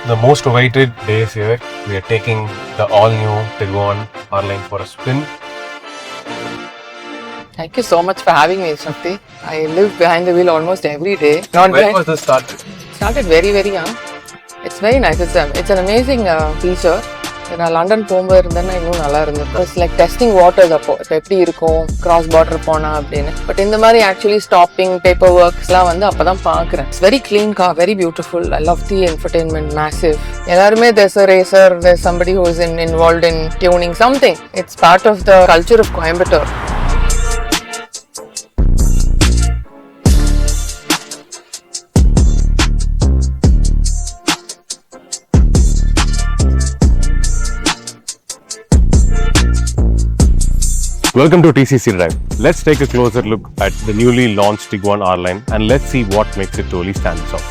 The most awaited day is here. We are taking the all-new Tiguan R-Line for a spin. Thank you so much for having me, Shakthi. I live behind the wheel almost every day. When was this started? Started very, very young. It's very nice. It's an amazing feature. நான் London போகும்போது இருந்தேன்னா இன்னும் நல்லா இருந்தது. It's like testing waters அப்போ இப்போ எப்படி இருக்கும் கிராஸ் பார்டர் போனா அப்படின்னு. பட் இந்த மாதிரி ஆக்சுவலி ஸ்டாப்பிங் பேப்பர் ஒர்க்ஸ்லாம் வந்து அப்பதான் பார்க்குறேன். It's very clean car, very beautiful. I love the entertainment, massive. எல்லாருமே there's a racer, there's somebody who is involved in tuning something. It's part of the culture of Coimbatore. Welcome to TCC Drive. Let's take a closer look at the newly launched Tiguan R-Line and let's see what makes it truly stand out.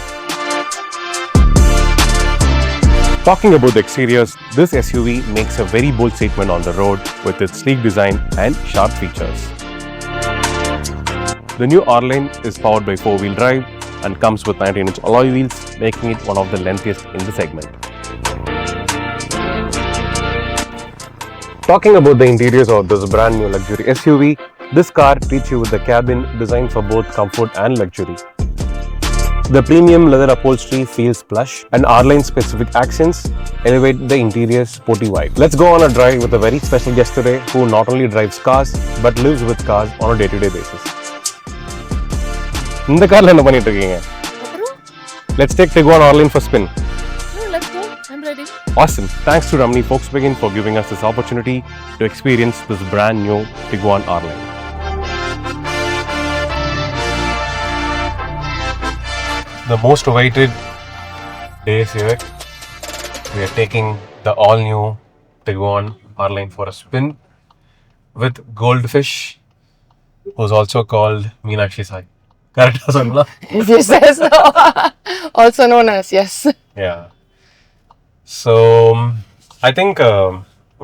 Talking about the exteriors, this SUV makes a very bold statement on the road with its sleek design and sharp features. The new R-Line is powered by 4-wheel drive and comes with 19-inch alloy wheels, making it one of the lengthiest in the segment. Talking about the interiors of this brand new luxury SUV, this car treats you with a cabin designed for both comfort and luxury. The premium leather upholstery feels plush and R-Line specific accents elevate the interior's sporty vibe. Let's go on a drive with a very special guest today who not only drives cars but lives with cars on a day-to-day basis. இந்த கார்ல என்ன பண்ணிட்டு இருக்கீங்க? Let's take Tiguan R-Line for spin. Let's go. I'm ready. Awesome. Thanks to Ramani Volkswagen for giving us this opportunity to experience this brand new Tiguan R-Line. The most awaited day is here. We are taking the all-new Tiguan R-Line for a spin with Goldfish, who's also called Meenakshi Sai. Correct? Yes, yes. Also known as, yes. Yeah. So, I think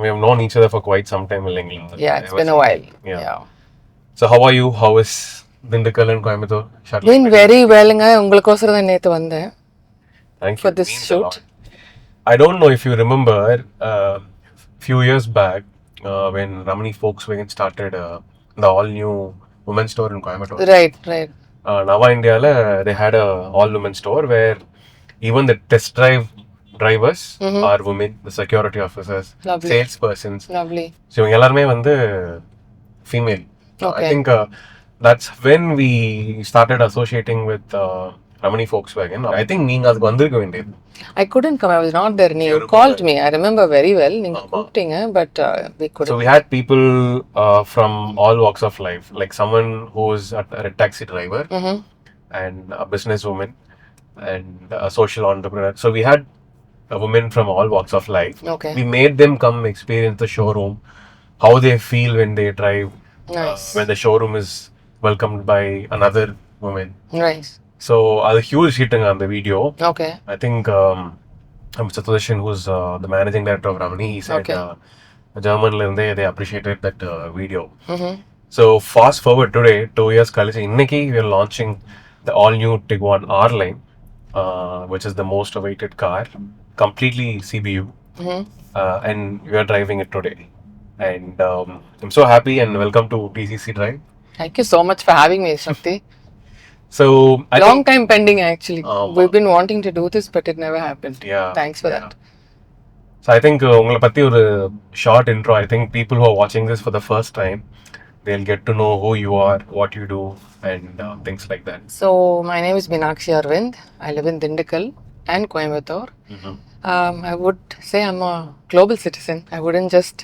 we have known each other for quite some time in England. Yeah, it's been a while. Yeah. So, how are you? How is Dindigul and Coimbatore? Doing very well. உங்களுக்கோசரம் தான் நேத்து வந்தேன். Thank you. For this shoot. I don't know if you remember, few years back when Ramani Volkswagen started the all-new women's store in Coimbatore. Right. Nava India, they had a all-women's store where even the test drivers are women, the security officers, Lovely. salespersons. Lovely. So, எல்லாருமே வந்து female. Okay. I think that's when we started associating with Ramani Volkswagen. I think நீங்க அதுக்கு வந்திருக்க வேண்டியது. I couldn't come. I was not there. You called me. I remember very well. நீங்க கூப்பிட்டீங்க, but we couldn't. So we had people from all walks of life, like someone who's a taxi driver and a businesswoman and a social entrepreneur. So we had a women from all walks of life. Okay. We made them come experience the showroom, how they feel when they drive, Nice. when the showroom is welcomed by another woman. Nice. So a huge hit on the video. Okay. I think Mr. Tudashan, who's the managing director of Ramani, he said German they appreciated that video. So fast forward today, 2 years college, inniki we are launching the all new Tiguan R-Line, which is the most awaited car, completely CBU, and we are driving it today. And I'm so happy and welcome to TCC Drive. Thank you so much for having me, Shakthi. So Long time pending actually. We've been wanting to do this, but it never happened. Yeah. Thanks for that. So I think உங்களை பத்தி ஒரு short intro. I think people who are watching this for the first time, they'll get to know who you are, what you do, and things like that. So my name is Meenakshi Arvind. I live in Dindigul and Coimbatore. I would say I'm a global citizen. I wouldn't just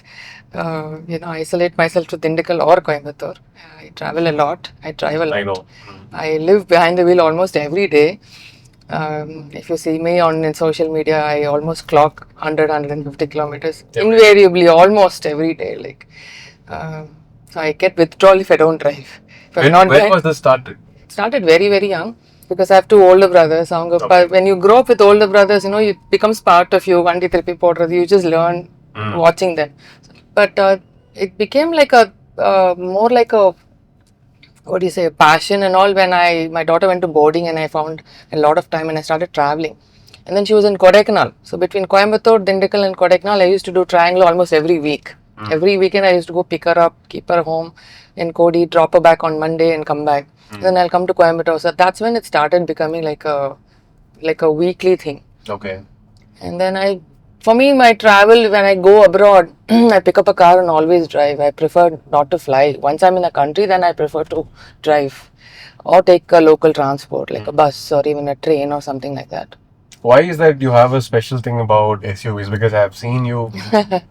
isolate myself to Dindigul or Coimbatore. I travel a lot. I drive a lot. I know. I live behind the wheel almost every day. If you see me on social media, I almost clock 150 kilometers invariably, almost every day. So I get withdrawal if I don't drive. When was this started? Started very, very young. Because I have two older brothers. When you grow up with older brothers, it becomes part of you. Vandi thiruppi podrathu, you just learn watching them. But it became like more like a what do you say, passion and all when my daughter went to boarding and I found a lot of time and I started traveling. And then she was in Kodaikanal. So between Coimbatore, Dindigul and Kodaikanal, I used to do triangle almost every week. Every weekend I used to go pick her up, keep her home in Kodi, drop her back on Monday and come back. Then I'll come to Coimbatore. So that's when it started becoming like a weekly thing. Okay. And then for me, my travel, when I go abroad, I pick up a car and always drive. I prefer not to fly. Once I'm in a country, then I prefer to drive or take a local transport like a bus or even a train or something like that. Why is that you have a special thing about SUVs? Because I've seen you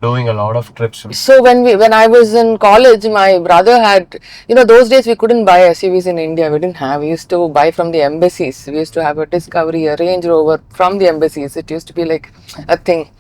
doing a lot of trips. So when I was in college, my brother had, those days we couldn't buy SUVs in India. We didn't have. We used to buy from the embassies. We used to have a Discovery, a Range Rover from the embassies. It used to be like a thing.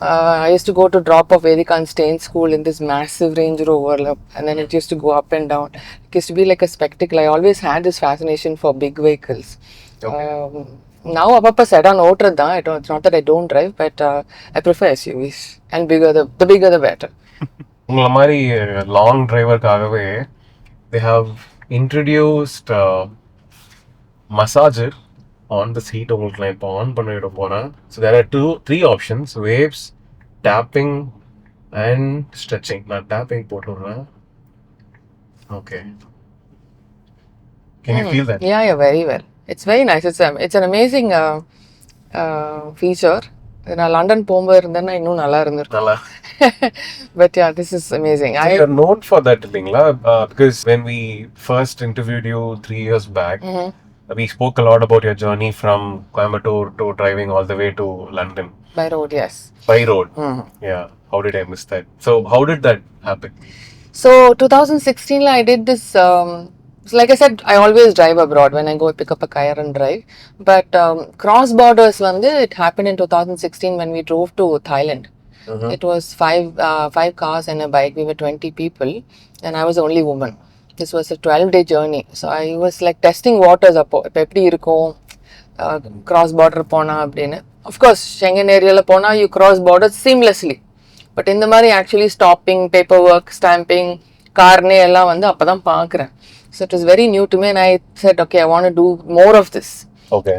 I used to go to drop off Vedika and stay in school in this massive Range Rover, and then it used to go up and down. It used to be like a spectacle. I always had this fascination for big vehicles. Okay. Now, Appa sedan otrada. It's not that I don't drive, but I prefer SUVs, and the bigger the better. உங்கள மாதிரி long டிரைவருக்காகவே they have introduced massager on the seat. உங்களுக்கு நான் இப்போ on பண்ணிட போறேன். So there are three options: waves, tapping and stretching. நான் tapping போட்டுறேன். Okay. Can you feel that? Yeah, very well. It's very nice. It's an amazing feature. நான் London போகும்போது இருந்தேன்னா இன்னும் நல்லா இருந்திருக்கும். But yeah, this is amazing. So you're known for that, இல்லைங்களா? Because when we first interviewed you 3 years back, we spoke a lot about your journey from Coimbatore to driving all the way to London. By road, yes. By road. Yeah. How did I miss that? So how did that happen? So 2016, I did this. So like I said, I always drive abroad when I go pick up a car and drive. But cross borders, it happened in 2016 when we drove to Thailand. It was five cars and a bike. We were 20 people, and I was the only woman. This was a 12-day journey. So I was like testing waters appo. Eppadi irukum cross border pona appadinu. Of course, Schengen area la pona you cross borders seamlessly. But in the mari actually stopping, paperwork, stamping, car ne ella vandu appadam paakren. So it was very new to me, and I said, okay, I want to do more of this. Okay.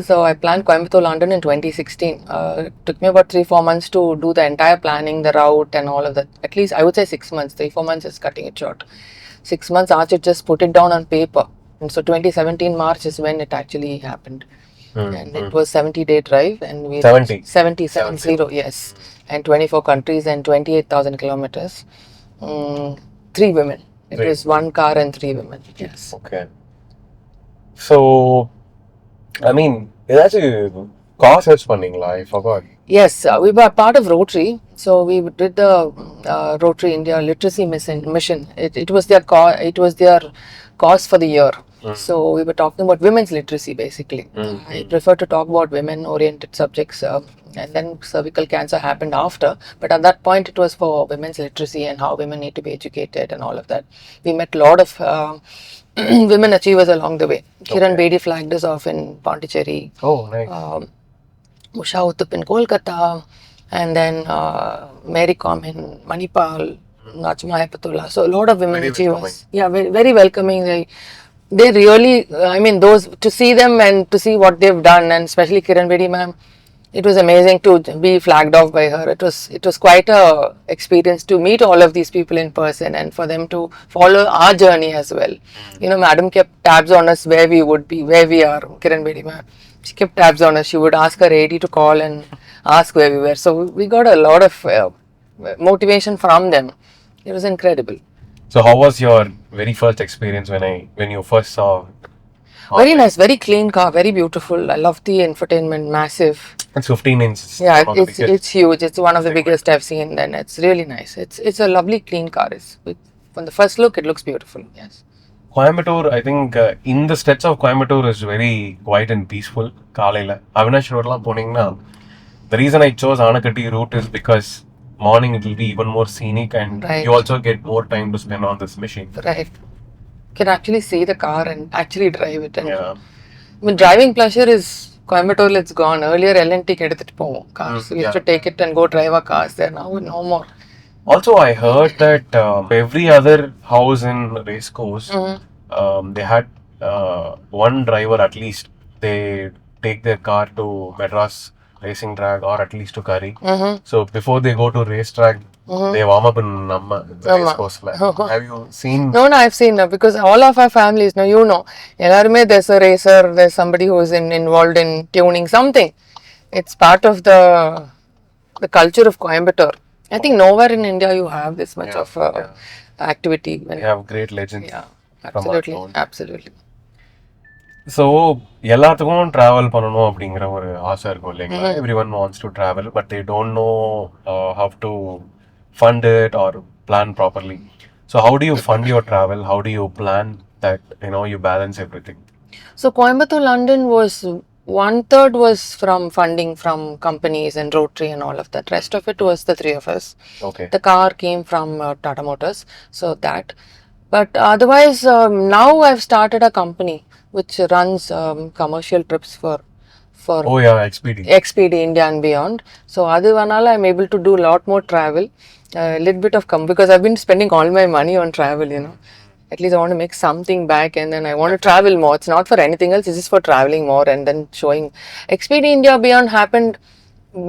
So I planned Coimbatore, London in 2016. It took me about 3-4 months to do the entire planning, the route and all of that. At least I would say 6 months. 3-4 months is cutting it short. 6 months, Archie just put it down on paper. And so 2017 March is when it actually happened. And it was 70-day drive, and we 70, yes, and 24 countries and 28,000 kilometers. 3 women. It was 1 car and 3 women. Yes. Okay. So, I mean, ஏதாச்சும் cause search பண்ணீங்களா? I forgot. Yes, we were part of Rotary. So we did the Rotary India Literacy Mission. It was their cause for the year. So we were talking about women's literacy basically. I prefer to talk about women-oriented subjects. And then cervical cancer happened after. But at that point, it was for women's literacy and how women need to be educated and all of that. We met a lot of women achievers along the way. Kiran Bedi flagged us off in Pondicherry. Oh, nice. Usha Uthup in Kolkata. And then Mary Com in Manipal, Nachma Hepatullah. So a lot of women achievers. Yeah, very, very welcoming. They really, I mean, those to see them and to see what they've done, and especially Kiran Bedi ma'am, it was amazing to be flagged off by her. It was quite a experience to meet all of these people in person and for them to follow our journey as well. Madam kept tabs on us where we would be, where we are. Kiran Bedi ma'am, she kept tabs on us. She would ask her AD to call and ask where we were. So we got a lot of motivation from them. It was incredible. So how was your very first experience when you first saw? Very nice, very clean car, very beautiful. I love the infotainment, massive. It's 15 inches. Yeah, it's huge. It's one of the biggest I've seen. And it's really nice. It's a lovely clean car. From the first look, it looks beautiful. Yes. Coimbatore, I think in the stretch of Coimbatore is very quiet and peaceful. Kalayila Avinash Road la poningna. The reason I chose Anakatti route is because morning it will be even more scenic, and you also get more time to spend on this machine. Right. You can actually see the car and actually drive it. And I mean, driving pleasure is Coimbatore, it's gone. Earlier, L&T kedutittu povom cars. We used to take it and go drive our cars there. Now, no more. Also, I heard that every other house in racecourse, they had one driver at least. They take their car to Madras racing track or at least to Curry. So before they go to racetrack, they warm up in race course. Have you seen? No, I've seen that because all of our families, now you know, எல்லாருமே there's a racer, there's somebody who's involved in tuning something. It's part of the culture of Coimbatore. I think nowhere in India you have this much of activity. We have great legends. Yeah, absolutely, absolutely. So எல்லாத்துக்கும் travel பண்ணணும் அப்படிங்கிற ஒரு ஆசை இருக்கும் இல்லைங்களா? Every one wants to travel but they don't know how to fund it or plan properly. So how do you fund your travel? How do you plan that, you balance everything? So Coimbatore London was 1/3 was from funding from companies and Rotary and all of that. Rest of it was the three of us. Okay. The car came from Tata Motors. So that. But otherwise, now I've started a company which runs commercial trips for Oh yeah, XPD India and beyond. So adhuvanala I'm able to do a lot more travel, little bit of because I've been spending all my money on travel, at least I want to make something back and then I want to travel more. It's not for anything else, it's just for traveling more and then showing. XPD India beyond happened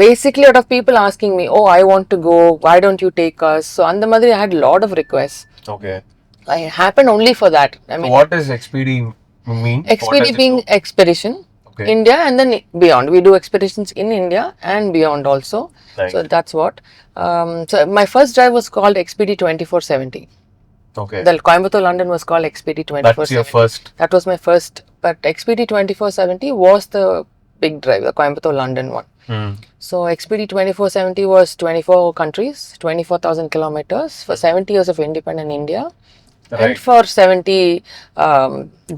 basically out of people asking me, oh, I want to go, why don't you take us? So on the madri I had a lot of requests. Okay. It happened only for that. I mean, what does XPD mean? XPD being expedition. Okay. India and then beyond. We do expeditions in India and beyond also. Right. So that's what. So my first drive was called XPD 2470. Okay. The Coimbatore London was called XPD 2470. That's your first. That was my first. But XPD 2470 was the big drive, the Coimbatore London one. So XPD 2470 was 24 countries, 24,000 kilometers for 70 years of independent India. Right. And for 70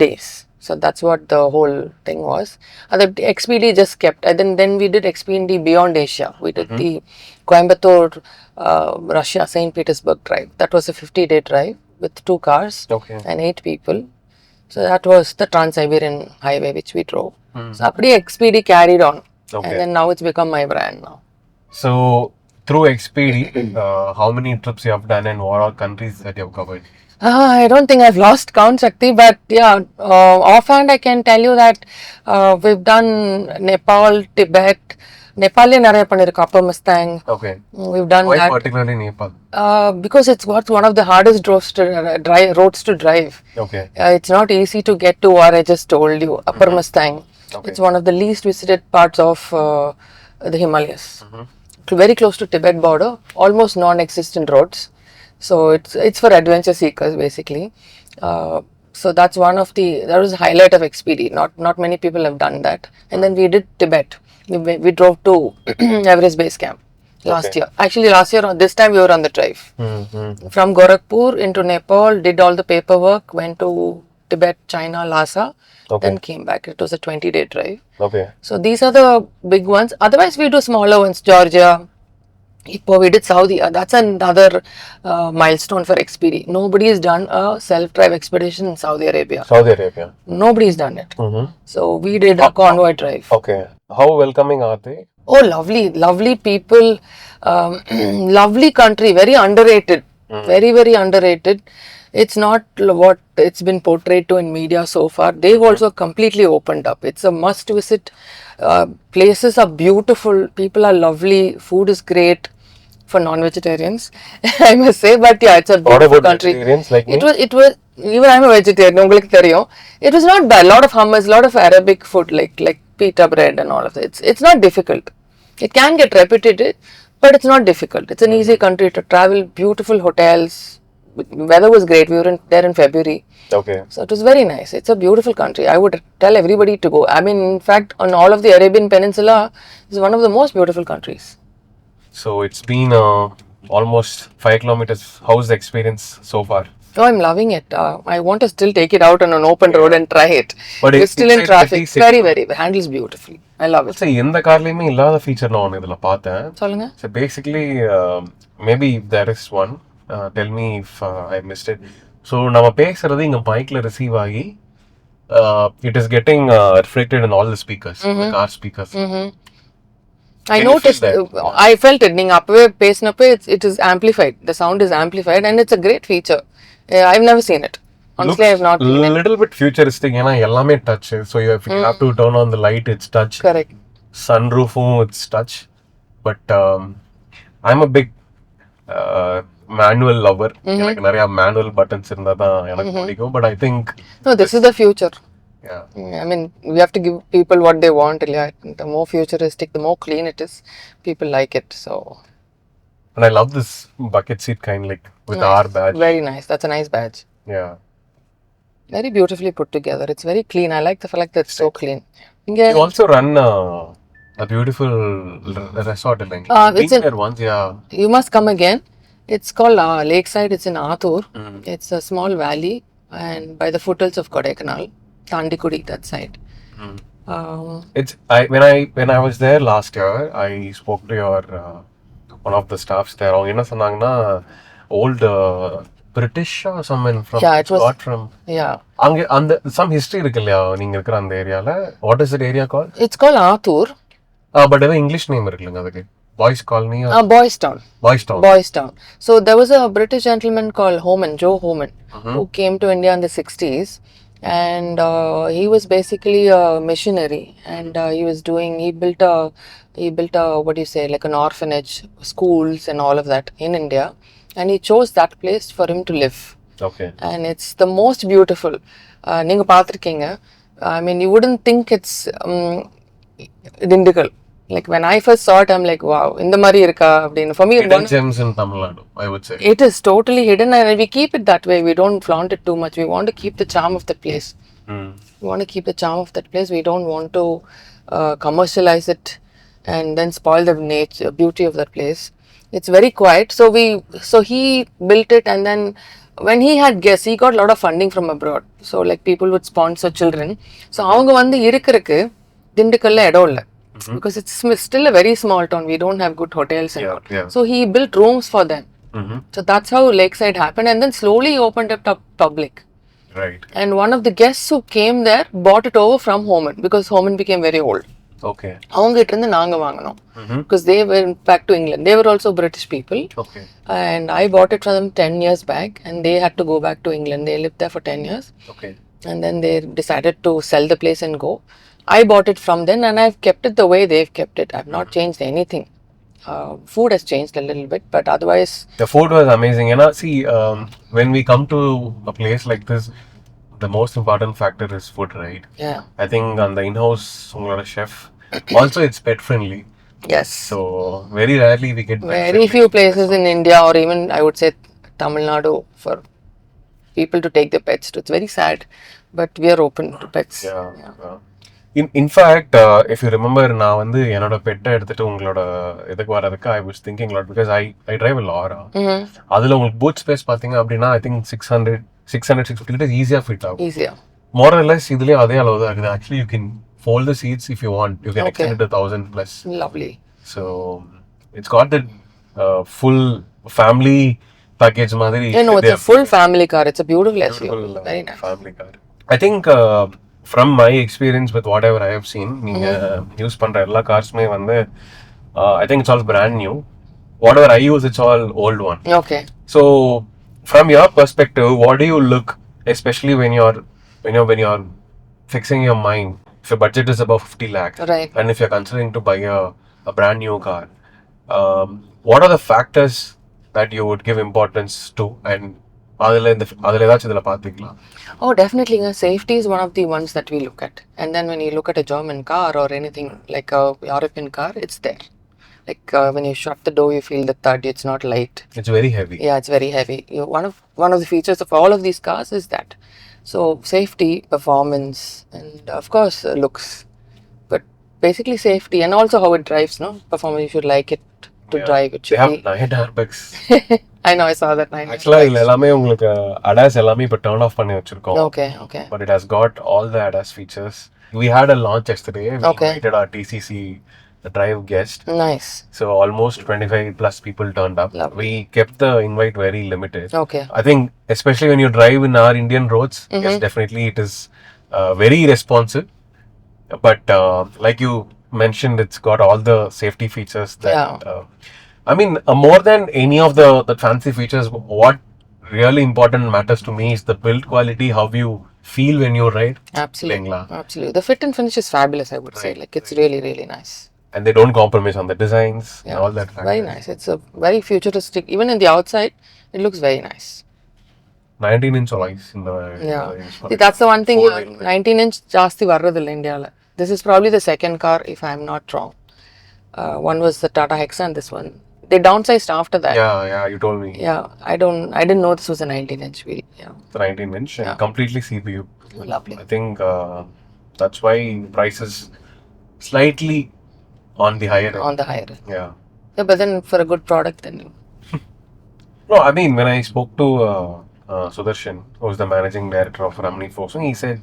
days. So that's what the whole thing was. And the XPD just kept. And then we did XPD beyond Asia. We did the Coimbatore, Russia, St. Petersburg drive. That was a 50-day drive with 2 cars and 8 people. So that was the Trans-Siberian highway which we drove. So apdi XPD carried on. And then now it's become my brand now. So through XPD, how many trips you have done and what all countries that you have covered? I don't think I've lost count, Shakthi, but yeah, offhand I can tell you that we've done Nepal, Tibet. Nepal nariya pannirukku, Upper Mustang. Okay. We've done Why that. Why particularly Nepal? Because it's one of the hardest roads to drive. Okay. It's not easy to get to where I just told you, Upper Mustang. Okay. It's one of the least visited parts of the Himalayas. Very close to Tibet border, almost non-existent roads. So it's for adventure seekers basically. So that's that was a highlight of XPD. Not many people have done that. And then we did Tibet. We drove to Everest Base Camp last year. Actually last year, this time we were on the drive. From Gorakhpur into Nepal, did all the paperwork, went to Tibet, China, Lhasa, then came back. It was a 20-day drive. Okay. So these are the big ones. Otherwise we do smaller ones, Georgia. We did Saudi. That's another milestone for XPD. Nobody's done a self-drive expedition in Saudi Arabia. Nobody's done it. So we did a convoy drive. Okay. How welcoming are they? Oh, lovely people. Lovely country. Very underrated. Very, very underrated. It's not what it's been portrayed to in media so far. They've also completely opened up. It's a must visit. Places are beautiful. People are lovely. Food is great. For non-vegetarians, I must say, but yeah, it's a beautiful country. Vegetarians like me? It was even I'm a vegetarian. It was not bad. A lot of hummus, a lot of Arabic food like pita bread and all of that. It's not difficult. It can get repetitive, but it's not difficult. It's an easy country to travel. Beautiful hotels. Weather was great. We were there in February. Okay. So it was very nice. It's a beautiful country. I would tell everybody to go. I mean, in fact, on all of the Arabian Peninsula, it's one of the most beautiful countries. So it's been almost 5 kilometers. How's the experience so far? Oh, I'm loving it. I want to still take it out on an open road and try it. But it's still in traffic. Very, handles beautifully. I love it. So, எந்த கார்லயுமே இல்லாத feature நான் இதுல பார்த்தேன். சொல்லுங்க. So basically, maybe there is one. Tell me if I missed it. So நம்ம பேசுறது இங்க மைக்ல ரிசீவ் ஆகி it is getting reflected in all the speakers, the car speakers. I noticed, I felt it. நீங்க அப்பவே பேசினப்ப it is amplified. The sound is amplified and it's a great feature. I've never seen it. Honestly, I have not seen it. Little bit futuristic. ஏன்னா எல்லாமே touch. So if you have to turn on the light, it's touch. Correct. Sunroofum, it's touch. But I'm a big manual lover. எனக்கு நிறைய manual buttons இருந்தா தான் எனக்கு பிடிக்கும். But I think no, this is the future. Yeah. I mean, we have to give people what they want. Yeah. The more futuristic, the more clean it is, people like it. So. And I love this bucket seat kind, like with nice. our badge. Very nice. That's a nice badge. Yeah. Very beautifully put together. It's very clean. I like the fact that it's so clean. You also run a beautiful resort, like it's there once, yeah. You must come again. It's called Lakeside. It's in Athur. It's a small valley, and by the foothills of Kodaikanal, Tandikudi, that side. When I was there last year, I spoke to your one of the staffs there. அவங்க என்ன சொன்னாங்கன்னா old British or someone from got from அங்க அந்த some history இருக்கு இல்லையா நீங்க இருக்கிற அந்த ஏரியால. What is that area called? It's called Athur. But ஏதோ இங்கிலீஷ் நேம் இருக்குங்க அதுக்கு. Boys Colony or Boys Town. Boys Town. So there was a British gentleman called Joe Homan, who came to India in the 60s, and he was basically a missionary, and he built a what do you say, like an orphanage, schools and all of that in India, and he chose that place for him to live. Okay. And it's the most beautiful. நீங்க பார்த்திருக்கீங்க. I mean, you wouldn't think it's Dindigul. Like when I first saw it, I'm like, wow, இந்த மாதிரி இருக்கா அப்படின்னு. For me, hidden gems in Tamil Nadu, I would say. It is totally hidden, and we keep it that way. We don't flaunt it too much. We want to keep the charm of the place. We want to keep the charm of that place. We don't want to commercialize it and then spoil the nature, beauty of that place. It's very quiet. So he built it, and then when he had guests, he got a lot of funding from abroad. So like people would sponsor children. So அவங்க வந்து இருக்கறதுக்கு திண்டுக்கல்ல இடம் இல்ல. Because it's still a very small town. We don't have good hotels and all. Yeah. So he built rooms for them. So that's how Lakeside happened, and then slowly opened up to public. Right. And one of the guests who came there bought it over from Homan, because Homan became very old. Okay. அவங்க கிட்ட இருந்து நாங்க வாங்கணும். Because they went back to England. They were also British people. Okay. And I bought it from them 10 years back, and they had to go back to England. They lived there for 10 years. Okay. And then they decided to sell the place and go. I bought it from them, and I've kept it the way they've kept it. I've not changed anything. Food has changed a little bit, but otherwise... The food was amazing. And see, when we come to a place like this, the most important factor is food, right? Yeah. I think on the in-house chef, also it's pet friendly. Yes. So very rarely we get very few places in India, or even I would say Tamil Nadu, for people to take their pets to. It's very sad, but we are open to pets. Yeah. In fact, if you remember, நான் வந்து என்னோட பெட்டை எடுத்துட்டு உங்களோட இதுக்கு வரதுக்கு I was thinking a lot, because I drive a Laura. அதுல உங்களுக்கு boot space பாத்தீங்க அப்படின்னா I think 650 liters easier fit ஆகும். Easier. More or less இதுலயே அதே அளவு தான் இருக்குது. Actually you can fold the seats if you want. You can extend it to 1,000 plus. Lovely. So it's got that full family package மாதிரி. No, it's a full family car. It's a beautiful SUV. Very nice. Family car. I think from my experience with whatever I have seen, நீங்க use பண்ற எல்லா கார்ஸ்மே வந்து I think it's all brand new. Whatever I use, it's all old one. Okay. So from your perspective, what do you look, especially when you're fixing your mind, if your budget is above 50 lakh, right, and if you're considering to buy a brand new car, what are the factors that you would give importance to, and அதுல ஏதாச்சும் இதுல பாத்தீங்களா? Oh, definitely. Safety is one of the ones that we look at. And then when you look at a German car or anything like a European car, it's there. Like when you shut the door, you feel the thud. It's not light. It's very heavy. Yeah, it's very heavy. One of the features of all of these cars is that. So safety, performance, and of course looks. But basically safety, and also how it drives. No, performance. You should like it to drive. It should they have 9 airbags. I know, I saw that 9 airbags. Actually, இதுல எல்லாமே உங்களுக்கு ADAS எல்லாமே இப்ப turn off பண்ணி வச்சிருக்கோம். Okay. But it has got all the ADAS features. We had a launch yesterday. We invited our TCC Drive guest. Nice. So almost 25 plus people turned up. Lovely. We kept the invite very limited. Okay. I think especially when you drive in our Indian roads, yes, definitely it is very responsive. But like you mentioned, it's got all the safety features that I mean, more than any of the fancy features, what really important matters to me is the build quality, how you feel when you ride. Absolutely. Lengla. Absolutely. The fit and finish is fabulous, I would say. Right, Like, it's really, really nice. And they don't compromise on the designs and Yeah. all that. Very factors. nice. It's a very futuristic, even in the outside, it looks very nice. 19-inch alloys in the. Yeah. See, that's the one thing. 19-inch ಜಾಸ್ತಿ ಬರೋದಿಲ್ಲ ಇಂಡಿಯಾல. This is probably the second car, if I'm not wrong. One was the Tata Hexa and this one. They downsized after that. Yeah, you told me. Yeah, I didn't know this was a 19-inch wheel. Yeah. The 19-inch and completely CPU. Lovely. I think that's why price is slightly on the higher end. On the higher end. Yeah. Yeah, but then for a good product, then. No, I mean, when I spoke to Sudarshan, who's the managing director of Ramani Folks, he said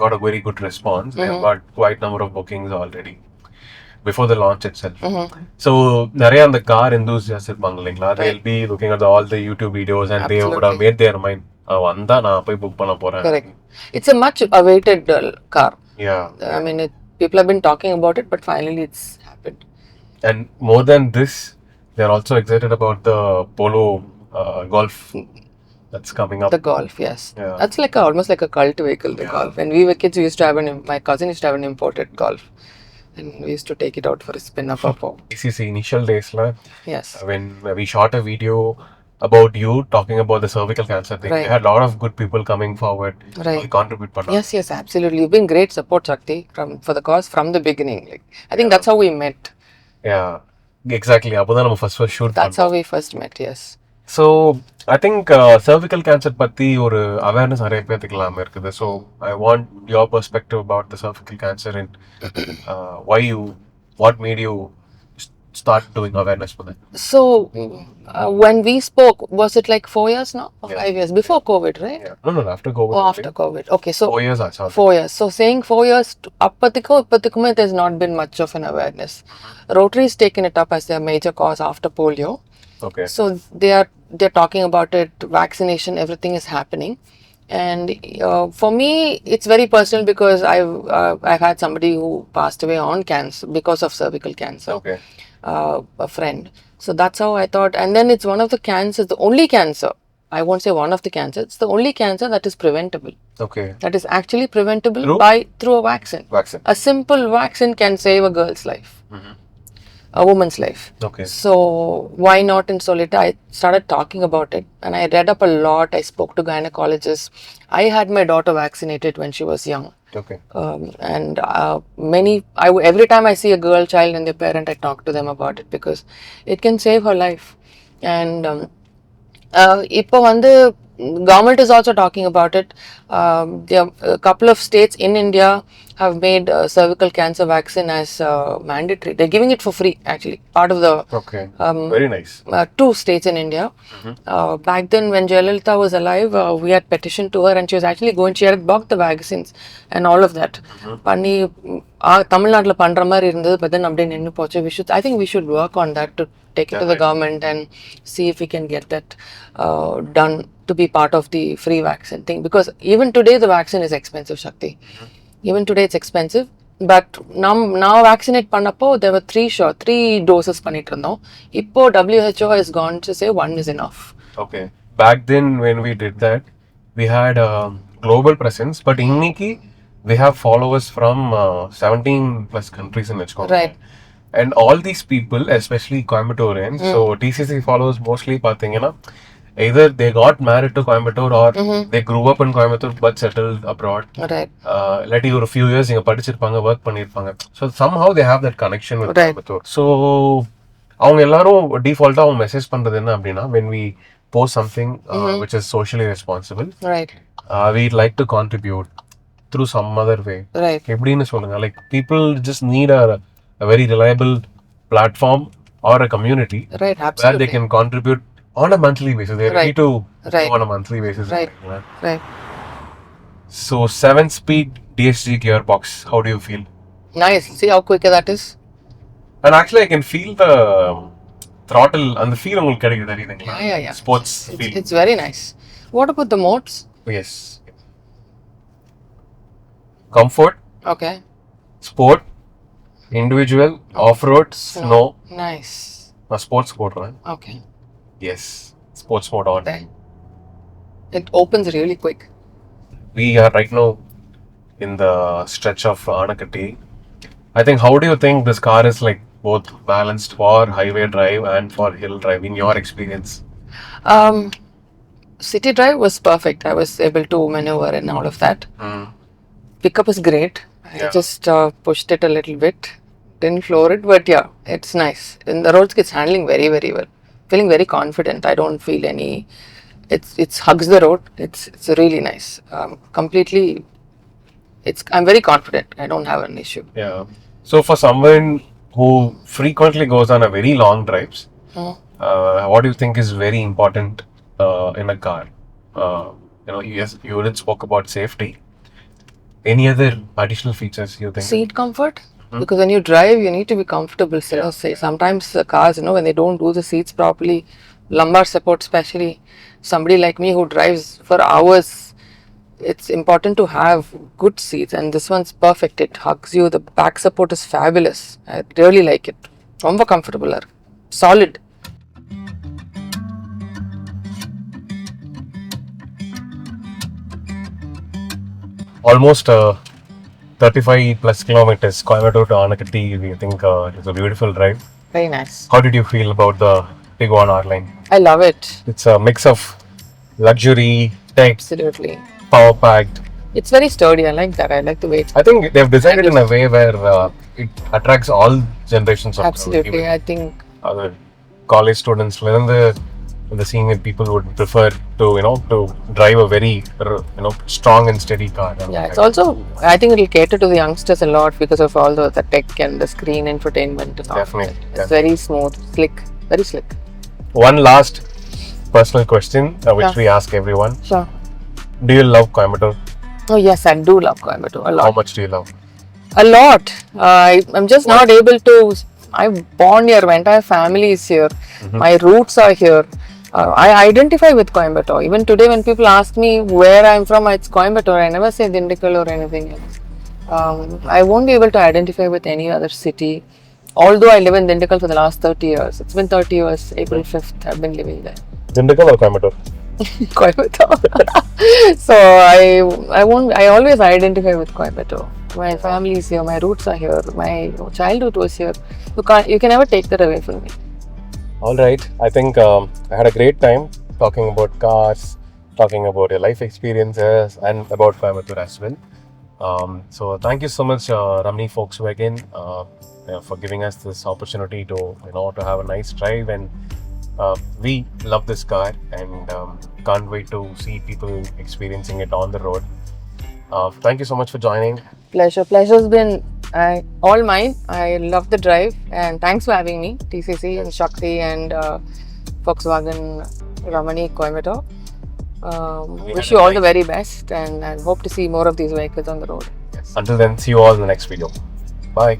got a very good response. They've got quite number of bookings already before the launch itself. So, நிறைய அந்த car enthusiasts இருப்பாங்க இல்லைங்களா, they'll be looking at all the YouTube videos and they would have made their mind. வந்தா நான் போய் book பண்ண போறேன். Correct. It's a much awaited car. Yeah. I mean, people have been talking about it, but finally it's happened. And more than this, they're also excited about the Polo Golf that's coming up. The Golf, yes. Yeah. That's like almost like a cult vehicle, the Golf. When we were kids, we used to have my cousin used to have an imported Golf. And we used to take it out for a spin up. TCC initial days, yes. When we shot a video about you talking about the cervical cancer thing, we had a lot of good people coming forward. Right. Contribute. Yes, absolutely. You've been great support, Shakthi, for the cause from the beginning. Like, I think that's how we met. Yeah, exactly. First shoot. That's how we first met, yes. So, I think cervical cancer பத்தி ஒரு awareness நிறைய பேருக்கு இல்லாம இருக்குது. So, I want your perspective about the cervical cancer and what made you start doing awareness for that? So, when we spoke, was it like 4 years now? Or 5 years? Before COVID, right? Yeah. No, after COVID. Oh, after COVID. Okay, so 4 years. 4 years. So, saying 4 years, appathikume, there's not been much of an awareness. Rotary's taken it up as their major cause after polio. Okay. So they're talking about it, vaccination, everything is happening, and for me it's very personal because I've had somebody who passed away on cancer because of cervical cancer. Okay. A friend. So that's how I thought, and then it's one of the cancers, the only cancer. I won't say one of the cancers. It's the only cancer that is preventable. Okay. That is actually preventable through a vaccine. A simple vaccine can save a girl's life. A woman's life. Okay. So why not? And so later I started talking about it and I read up a lot. I spoke to gynecologists. I had my daughter vaccinated when she was young. Okay. And every time I see a girl child and their parent, I talk to them about it because it can save her life. And இப்போ வந்து government is also talking about it. There are a couple of states in India have made cervical cancer vaccine as mandatory. They're giving it for free, actually. Part of the... Okay. Very nice. 2 states in India. Back then, when Jayalalitha was alive, we had petitioned to her and she was actually she had bought the vaccines and all of that. Panni, Tamil Nadu pandra mari irundhathu, but then abdin ennu pochu. I think we should work on that to take it to the government and see if we can get that done to be part of the free vaccine thing, because even today the vaccine is expensive, Shakthi. Even today it's expensive, but now vaccinate pannappo there were 3 doses பண்ணிட்டு இருந்தோம். இப்போ WHO has gone to say 1 is enough. Okay. Back then when we did that, we had a global presence, but inniki we have followers from 17 plus countries in Mexico. Right. And all these people, especially Coimbatorians, so TCC followers mostly pathina, either they got married to Coimbatore or they grew up in Coimbatore but settled abroad. Right. Let you a few years inga padichirpanga, work pannirpanga. So somehow they have that connection with Coimbatore. So avanga ellarum default ah message பண்றது என்ன அப்படினா, when we post something which is socially responsible, right, we'd like to contribute through some other way. Right. எப்படின்னு சொல்லுங்க, like people just need a very reliable platform or a community, right, absolutely, where they can contribute on a monthly basis. They need to do on a monthly basis. Right. So 7-speed DSG gearbox, how do you feel? Nice. See how quick that is. And actually I can feel the throttle and the feel உங்களுக்கு கிடைக்குது தெரியுதுங்களா? Yeah. Sports feel. It's very nice. What about the modes? Yes. Comfort. Okay. Sport. Individual. Off-road. Snow. Nice. நான் sports போடுறேன். Okay. Yes. Sports mode on. Right. It opens really quick. We are right now in the stretch of Anakatti. I think, how do you think this car is like both balanced for highway drive and for hill drive in your experience? City drive was perfect. I was able to maneuver and all of that. Pickup is great. I just pushed it a little bit. Didn't floor it, but yeah, it's nice. And the roads, it's handling very, very well. Feeling very confident. I don't feel any. It's hugs the road. It's really nice. Completely. I'm very confident. I don't have an issue. Yeah. So for someone who frequently goes on a very long drives, what do you think is very important in a car? Yes, you did spoke about safety. Any other additional features you think? Seat comfort. Because when you drive, you need to be comfortable. Sometimes cars, when they don't do the seats properly, lumbar support especially, somebody like me who drives for hours, it's important to have good seats, and this one's perfect. It hugs you. The back support is fabulous. I really like it. Romba comfortable. Solid. Almost 35 plus kilometers, Coimbatore to Anakatti. We think it's a beautiful drive. Very nice. How did you feel about the Tiguan R-Line? I love it. It's a mix of luxury, tech, Absolutely. power packed. It's very sturdy. I like that. I like the weight. I think they've designed it in a way where it attracts all generations of Absolutely. I think other college students, the senior people would prefer to drive a very strong and steady car. Yeah, it's also, I think it'll cater to the youngsters a lot because of all the tech and the screen infotainment and all. Definitely. It's very smooth, slick, very slick. One last personal question which we ask everyone. Sure. Do you love Coimbatore? Oh yes, I do love Coimbatore a lot. How much do you love? A lot. I'm just not able to. I'm born here. My entire family is here. My roots are here. I identify with Coimbatore. Even today, when people ask me where I'm from, it's Coimbatore. I never say Dindigul or anything else. I won't be able to identify with any other city. Although I live in Dindigul for the last 30 years. It's been 30 years. April 5th, I've been living there. Dindigul or Coimbatore? Coimbatore. So I always identify with Coimbatore. My family is here, my roots are here, my childhood was here. You can never take that away from me. Alright, I think I had a great time talking about cars, talking about your life experiences and about Coimbatore as well. So thank you so much Ramani Volkswagen for giving us this opportunity to have a nice drive, and we love this car and can't wait to see people experiencing it on the road. Thank you so much for joining. Pleasure's been all mine. I love the drive, and thanks for having me, TCC and Shakthi and Volkswagen Ramani Coimbatore. Wish you all the very best, and I hope to see more of these vehicles on the road. Yes. Until then, see you all in the next video. Bye.